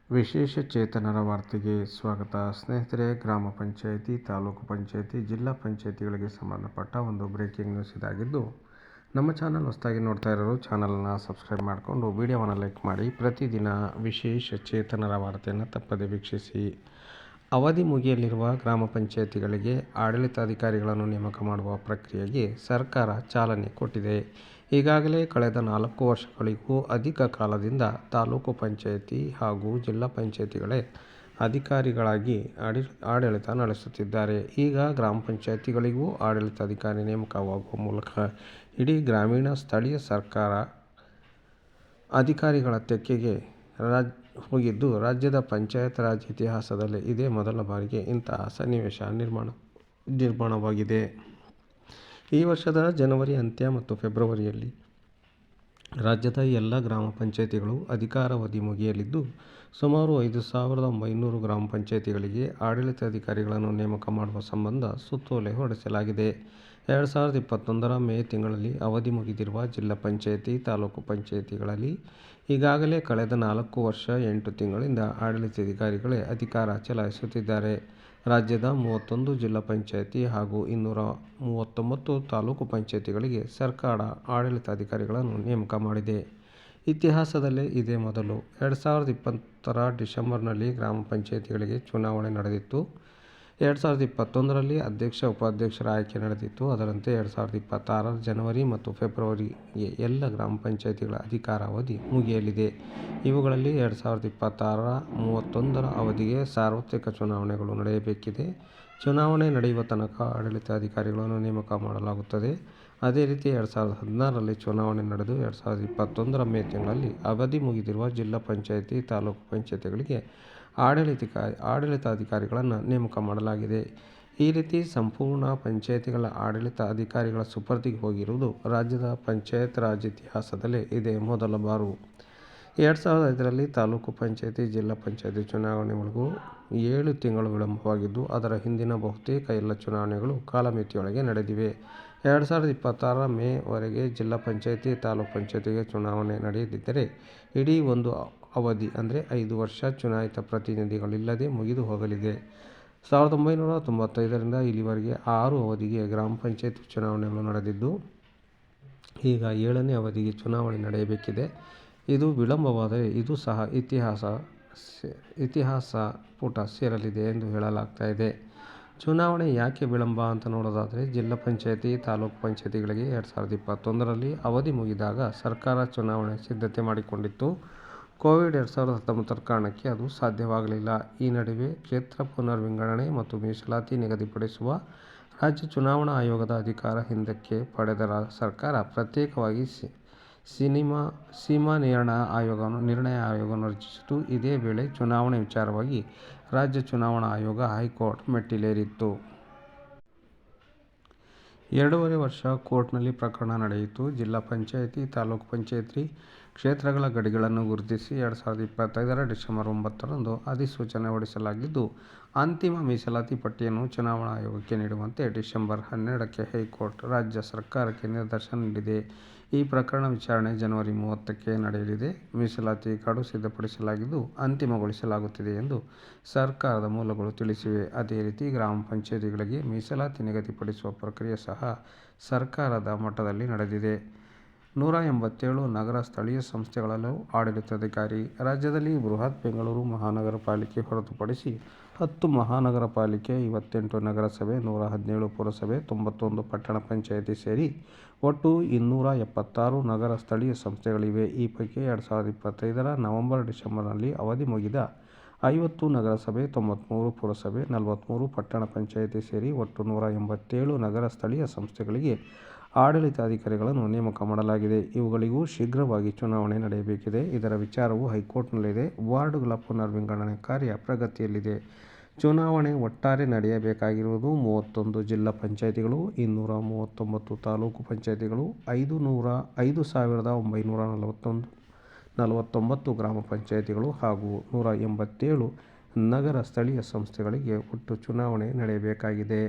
ವಿಶೇಷ ಚೇತನರ ವಾರ್ತೆಗೆ ಸ್ವಾಗತ. ಸ್ನೇಹಿತರೆ, ಗ್ರಾಮ ಪಂಚಾಯಿತಿ, ತಾಲೂಕು ಪಂಚಾಯಿತಿ, ಜಿಲ್ಲಾ ಪಂಚಾಯಿತಿಗಳಿಗೆ ಸಂಬಂಧಪಟ್ಟ ಒಂದು ಬ್ರೇಕಿಂಗ್ ನ್ಯೂಸ್ ಇದಾಗಿದ್ದು, ನಮ್ಮ ಚಾನಲ್ ಹೊಸದಾಗಿ ನೋಡ್ತಾ ಇರೋರು ಚಾನಲ್ನ ಸಬ್ಸ್ಕ್ರೈಬ್ ಮಾಡಿಕೊಂಡು ವಿಡಿಯೋವನ್ನು ಲೈಕ್ ಮಾಡಿ. ಪ್ರತಿದಿನ ವಿಶೇಷ ಚೇತನರ ವಾರ್ತೆಯನ್ನು ತಪ್ಪದೆ ವೀಕ್ಷಿಸಿ. ಅವಧಿ ಮುಗಿಯಲಿರುವ ಗ್ರಾಮ ಪಂಚಾಯಿತಿಗಳಿಗೆ ಆಡಳಿತಾಧಿಕಾರಿಗಳನ್ನು ನೇಮಕ ಮಾಡುವ ಪ್ರಕ್ರಿಯೆಗೆ ಸರ್ಕಾರ ಚಾಲನೆ ಕೊಟ್ಟಿದೆ. ಈಗಾಗಲೇ ಕಳೆದ 4 ವರ್ಷಗಳಿಗೂ ಅಧಿಕ ಕಾಲದಿಂದ ತಾಲೂಕು ಪಂಚಾಯಿತಿ ಹಾಗೂ ಜಿಲ್ಲಾ ಪಂಚಾಯಿತಿಗಳೇ ಅಧಿಕಾರಿಗಳಾಗಿ ಆಡಳಿತ ನಡೆಸುತ್ತಿದ್ದಾರೆ. ಈಗ ಗ್ರಾಮ ಪಂಚಾಯಿತಿಗಳಿಗೂ ಆಡಳಿತಾಧಿಕಾರಿ ನೇಮಕವಾಗುವ ಮೂಲಕ ಇಡೀ ಗ್ರಾಮೀಣ ಸ್ಥಳೀಯ ಸರ್ಕಾರ ಅಧಿಕಾರಿಗಳ ತೆಕ್ಕೆಗೆ ಹೋಗಿದ್ದು, ರಾಜ್ಯದ ಪಂಚಾಯತ್ ರಾಜ್ ಇತಿಹಾಸದಲ್ಲೇ ಇದೇ ಮೊದಲ ಬಾರಿಗೆ ಇಂತಹ ಸನ್ನಿವೇಶ ನಿರ್ಮಾಣವಾಗಿದೆ. ಈ ವರ್ಷದ ಜನವರಿ ಅಂತ್ಯ ಮತ್ತು ಫೆಬ್ರವರಿಯಲ್ಲಿ ರಾಜ್ಯದ ಎಲ್ಲ ಗ್ರಾಮ ಪಂಚಾಯಿತಿಗಳು ಅಧಿಕಾರಾವಧಿ ಮುಗಿಯಲಿದ್ದು, ಸುಮಾರು 5,900 ಗ್ರಾಮ ಪಂಚಾಯಿತಿಗಳಿಗೆ ಆಡಳಿತಾಧಿಕಾರಿಗಳನ್ನು ನೇಮಕ ಮಾಡುವ ಸಂಬಂಧ ಸುತ್ತೋಲೆ ಹೊರಡಿಸಲಾಗಿದೆ. 2021ರ ಮೇ ತಿಂಗಳಲ್ಲಿ ಅವಧಿ ಮುಗಿದಿರುವ ಜಿಲ್ಲಾ ಪಂಚಾಯಿತಿ, ತಾಲೂಕು ಪಂಚಾಯಿತಿಗಳಲ್ಲಿ ಈಗಾಗಲೇ ಕಳೆದ 4 ವರ್ಷ 8 ತಿಂಗಳಿಂದ ಆಡಳಿತಾಧಿಕಾರಿಗಳೇ ಅಧಿಕಾರ ಚಲಾಯಿಸುತ್ತಿದ್ದಾರೆ. ರಾಜ್ಯದ 31 ಜಿಲ್ಲಾ ಪಂಚಾಯಿತಿ ಹಾಗೂ 239 ತಾಲೂಕು ಪಂಚಾಯಿತಿಗಳಿಗೆ ಸರ್ಕಾರ ಆಡಳಿತಾಧಿಕಾರಿಗಳನ್ನು ನೇಮಕ ಮಾಡಿದೆ. ಇತಿಹಾಸದಲ್ಲೇ ಇದೇ ಮೊದಲು. 2020ರ ಡಿಸೆಂಬರ್ನಲ್ಲಿ ಗ್ರಾಮ ಪಂಚಾಯಿತಿಗಳಿಗೆ ಚುನಾವಣೆ ನಡೆದಿತ್ತು. 2021ರಲ್ಲಿ ಅಧ್ಯಕ್ಷ, ಉಪಾಧ್ಯಕ್ಷರ ಆಯ್ಕೆ ನಡೆದಿತ್ತು. ಅದರಂತೆ 2026ರ ಜನವರಿ ಮತ್ತು ಫೆಬ್ರವರಿಗೆ ಎಲ್ಲ ಗ್ರಾಮ ಪಂಚಾಯಿತಿಗಳ ಅಧಿಕಾರಾವಧಿ ಮುಗಿಯಲಿದೆ. ಇವುಗಳಲ್ಲಿ 2026ರ 31ರ ಅವಧಿಗೆ ಸಾರ್ವತ್ರಿಕ ಚುನಾವಣೆಗಳು ನಡೆಯಬೇಕಿದೆ. ಚುನಾವಣೆ ನಡೆಯುವ ತನಕ ಆಡಳಿತಾಧಿಕಾರಿಗಳನ್ನು ನೇಮಕ ಮಾಡಲಾಗುತ್ತದೆ. ಅದೇ ರೀತಿ 2016ರಲ್ಲಿ ಚುನಾವಣೆ ನಡೆದು 2021ರ ಮೇ ತಿಂಗಳಲ್ಲಿ ಅವಧಿ ಮುಗಿದಿರುವ ಜಿಲ್ಲಾ ಪಂಚಾಯಿತಿ, ತಾಲೂಕು ಪಂಚಾಯಿತಿಗಳಿಗೆ ಆಡಳಿತಾಧಿಕಾರಿಗಳನ್ನು ನೇಮಕ ಮಾಡಲಾಗಿದೆ. ಈ ರೀತಿ ಸಂಪೂರ್ಣ ಪಂಚಾಯಿತಿಗಳ ಆಡಳಿತ ಅಧಿಕಾರಿಗಳ ಸುಪರ್ದಿಗೆ ಹೋಗಿರುವುದು ರಾಜ್ಯದ ಪಂಚಾಯತ್ ರಾಜ್ ಇತಿಹಾಸದಲ್ಲೇ ಇದೇ ಮೊದಲ ಬಾರು. 2005ರಲ್ಲಿ ತಾಲೂಕು ಪಂಚಾಯಿತಿ, ಜಿಲ್ಲಾ ಪಂಚಾಯಿತಿ ಚುನಾವಣೆಗಳು 7 ತಿಂಗಳು ವಿಳಂಬವಾಗಿದ್ದು, ಅದರ ಹಿಂದಿನ ಬಹುತೇಕ ಎಲ್ಲ ಚುನಾವಣೆಗಳು ಕಾಲಮಿತಿಯೊಳಗೆ ನಡೆದಿವೆ. 2026ರ ಮೇ ವರೆಗೆ ಜಿಲ್ಲಾ ಪಂಚಾಯಿತಿ, ತಾಲೂಕು ಪಂಚಾಯಿತಿಗೆ ಚುನಾವಣೆ ನಡೆಯದಿದ್ದರೆ ಇಡೀ ಒಂದು ಅವಧಿ ಅಂದರೆ 5 ವರ್ಷ ಚುನಾಯಿತ ಪ್ರತಿನಿಧಿಗಳಿಲ್ಲದೆ ಮುಗಿದು ಹೋಗಲಿದೆ. 1995ರಿಂದ ಇಲ್ಲಿವರೆಗೆ 6 ಅವಧಿಗೆ ಗ್ರಾಮ ಪಂಚಾಯಿತಿ ಚುನಾವಣೆಗಳು ನಡೆದಿದ್ದು, ಈಗ 7ನೇ ಅವಧಿಗೆ ಚುನಾವಣೆ ನಡೆಯಬೇಕಿದೆ. ಇದು ವಿಳಂಬವಾದರೆ ಇದು ಸಹ ಇತಿಹಾಸ ಪುಟ ಸೇರಲಿದೆ ಎಂದು ಹೇಳಲಾಗ್ತಾ ಇದೆ. ಚುನಾವಣೆ ಯಾಕೆ ವಿಳಂಬ ಅಂತ ನೋಡೋದಾದರೆ, ಜಿಲ್ಲಾ ಪಂಚಾಯಿತಿ, ತಾಲೂಕು ಪಂಚಾಯಿತಿಗಳಿಗೆ 2021ರಲ್ಲಿ ಅವಧಿ ಮುಗಿದಾಗ ಸರ್ಕಾರ ಚುನಾವಣೆ ಸಿದ್ಧತೆ ಮಾಡಿಕೊಂಡಿತ್ತು. ಕೋವಿಡ್-19ರ ಕಾರಣಕ್ಕೆ ಅದು ಸಾಧ್ಯವಾಗಲಿಲ್ಲ. ಈ ನಡುವೆ ಕ್ಷೇತ್ರ ಪುನರ್ ವಿಂಗಡಣೆ ಮತ್ತು ಮೀಸಲಾತಿ ನಿಗದಿಪಡಿಸುವ ರಾಜ್ಯ ಚುನಾವಣಾ ಆಯೋಗದ ಅಧಿಕಾರ ಹಿಂದಕ್ಕೆ ಪಡೆದ ಸರ್ಕಾರ ಪ್ರತ್ಯೇಕವಾಗಿ ಸೀಮಾ ನಿರ್ಣಯ ಆಯೋಗವನ್ನು ರಚಿಸಿತು. ಇದೇ ವೇಳೆ ಚುನಾವಣೆ ವಿಚಾರವಾಗಿ ರಾಜ್ಯ ಚುನಾವಣಾ ಆಯೋಗ ಹೈಕೋರ್ಟ್ ಮೆಟ್ಟಿಲೇರಿತ್ತು. 2.5 ವರ್ಷ ಕೋರ್ಟ್ನಲ್ಲಿ ಪ್ರಕರಣ ನಡೆಯಿತು. ಜಿಲ್ಲಾ ಪಂಚಾಯಿತಿ, ತಾಲೂಕು ಪಂಚಾಯಿತಿ ಕ್ಷೇತ್ರಗಳ ಗಡಿಗಳನ್ನು ಗುರುತಿಸಿ 2025ರ ಡಿಸೆಂಬರ್ 9ರಂದು ಅಧಿಸೂಚನೆ ಹೊರಡಿಸಲಾಗಿದ್ದು, ಅಂತಿಮ ಮೀಸಲಾತಿ ಪಟ್ಟಿಯನ್ನು ಚುನಾವಣಾ ಆಯೋಗಕ್ಕೆ ನೀಡುವಂತೆ ಡಿಸೆಂಬರ್ 12ಕ್ಕೆ ಹೈಕೋರ್ಟ್ ರಾಜ್ಯ ಸರ್ಕಾರಕ್ಕೆ ನಿರ್ದೇಶನ ನೀಡಿದೆ. ಈ ಪ್ರಕರಣ ವಿಚಾರಣೆ ಜನವರಿ 30ಕ್ಕೆ ನಡೆಯಲಿದೆ. ಮೀಸಲಾತಿ ಗಡು ಸಿದ್ಧಪಡಿಸಲಾಗಿದ್ದು, ಅಂತಿಮಗೊಳಿಸಲಾಗುತ್ತಿದೆ ಎಂದು ಸರ್ಕಾರದ ಮೂಲಗಳು ತಿಳಿಸಿವೆ. ಅದೇ ರೀತಿ ಗ್ರಾಮ ಪಂಚಾಯಿತಿಗಳಿಗೆ ಮೀಸಲಾತಿ ನಿಗದಿಪಡಿಸುವ ಪ್ರಕ್ರಿಯೆ ಸಹ ಸರ್ಕಾರದ ಮಟ್ಟದಲ್ಲಿ ನಡೆದಿದೆ. 187 ನಗರ ಸ್ಥಳೀಯ ಸಂಸ್ಥೆಗಳಲ್ಲೂ ಆಡಳಿತಾಧಿಕಾರಿ. ರಾಜ್ಯದಲ್ಲಿ ಬೃಹತ್ ಬೆಂಗಳೂರು ಮಹಾನಗರ ಪಾಲಿಕೆ ಹೊರತುಪಡಿಸಿ 10 ಮಹಾನಗರ ಪಾಲಿಕೆ, 58 ನಗರಸಭೆ, 117 ಪುರಸಭೆ, 91 ಪಟ್ಟಣ ಪಂಚಾಯಿತಿ ಸೇರಿ ಒಟ್ಟು 276 ನಗರ ಸ್ಥಳೀಯ ಸಂಸ್ಥೆಗಳಿವೆ. ಈ ಪೈಕಿ 2025ರ ನವೆಂಬರ್-ಡಿಸೆಂಬರ್ನಲ್ಲಿ ಅವಧಿ ಮುಗಿದ 50 ನಗರಸಭೆ, 93 ಪುರಸಭೆ, 43 ಪಟ್ಟಣ ಪಂಚಾಯಿತಿ ಸೇರಿ ಒಟ್ಟು 187 ನಗರ ಸ್ಥಳೀಯ ಸಂಸ್ಥೆಗಳಿಗೆ ಆಡಳಿತಾಧಿಕಾರಿಗಳನ್ನು ನೇಮಕ ಮಾಡಲಾಗಿದೆ. ಇವುಗಳಿಗೂ ಶೀಘ್ರವಾಗಿ ಚುನಾವಣೆ ನಡೆಯಬೇಕಿದೆ. ಇದರ ವಿಚಾರವು ಹೈಕೋರ್ಟ್ನಲ್ಲಿದೆ. ವಾರ್ಡ್ಗಳ ಪುನರ್ ವಿಂಗಡಣೆ ಕಾರ್ಯ ಪ್ರಗತಿಯಲ್ಲಿದೆ. ಚುನಾವಣೆ ಒಟ್ಟಾರೆ ನಡೆಯಬೇಕಾಗಿರುವುದು 31 ಜಿಲ್ಲಾ ಪಂಚಾಯಿತಿಗಳು, 239 ತಾಲೂಕು ಪಂಚಾಯಿತಿಗಳು, 5,949 ಗ್ರಾಮ ಪಂಚಾಯಿತಿಗಳು ಹಾಗೂ 187 ನಗರ ಸ್ಥಳೀಯ ಸಂಸ್ಥೆಗಳಿಗೆ ಒಟ್ಟು ಚುನಾವಣೆ ನಡೆಯಬೇಕಾಗಿದೆ.